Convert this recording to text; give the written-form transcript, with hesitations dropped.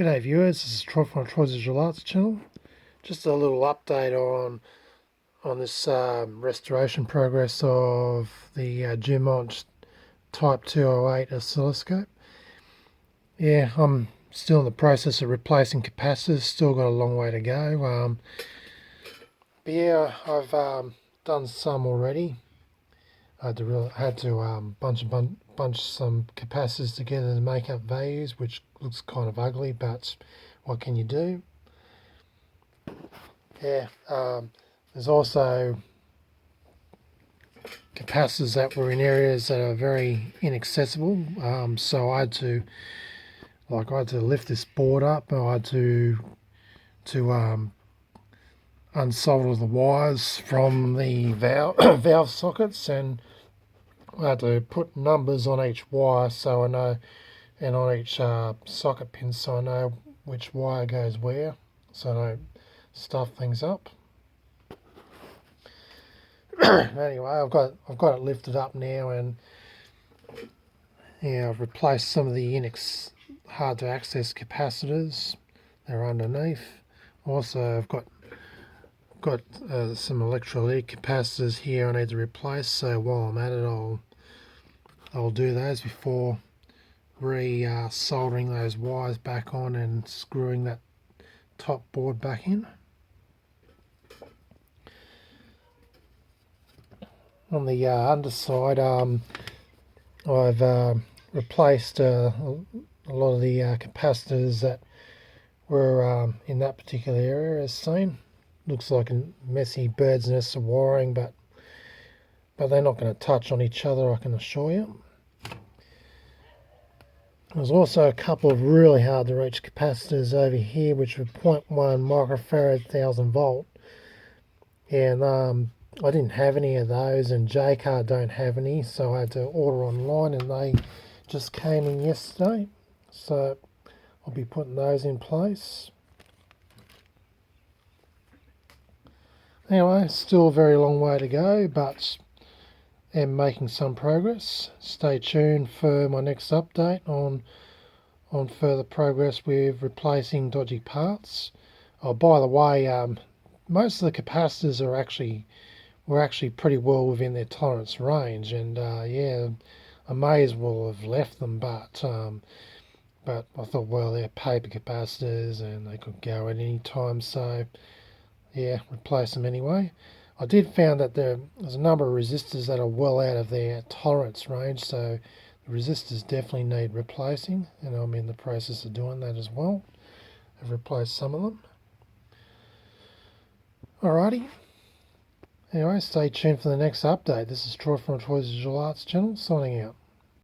G'day viewers, this is Troy from Troy's Digital Arts channel. Just a little update on this restoration progress of the Dumont Type 208 oscilloscope. Yeah, I'm still in the process of replacing capacitors, still got a long way to go. But yeah, I've done some already. I had to bunch some capacitors together to make up values, which looks kind of ugly, but what can you do? Yeah, there's also capacitors that were in areas that are very inaccessible. So I had to lift this board up. I had to unsolder the wires from the valve sockets, and I had to put numbers on each wire so I know, and on each socket pin so I know which wire goes where, so I don't stuff things up. Anyway, I've got it lifted up now, and yeah, I've replaced some of the hard to access capacitors. They're underneath. Also, I've got some electrolytic capacitors here I need to replace. So while I'm at it, I'll do those before soldering those wires back on and screwing that top board back in. On the underside, I've replaced a lot of the capacitors that were in that particular area, as seen. Looks like a messy bird's nest of wiring, but they're not going to touch on each other, I can assure you. There's also a couple of really hard to reach capacitors over here, which were 0.1 microfarad 1000 volt, and I didn't have any of those, and J-Card don't have any, so I had to order online, and they just came in yesterday, so I'll be putting those in place. Anyway, still a very long way to go, but am making some progress. Stay tuned for my next update on further progress with replacing dodgy parts. Oh, by the way, most of the capacitors were actually pretty well within their tolerance range, and yeah, I may as well have left them, but I thought, well, they're paper capacitors and they could go at any time, so yeah, replace them anyway. I did find that there's a number of resistors that are well out of their tolerance range, so the resistors definitely need replacing, and I'm in the process of doing that as well. I've replaced some of them. Alrighty. Anyway, stay tuned for the next update. This is Troy from Troy's Digital Arts channel, signing out.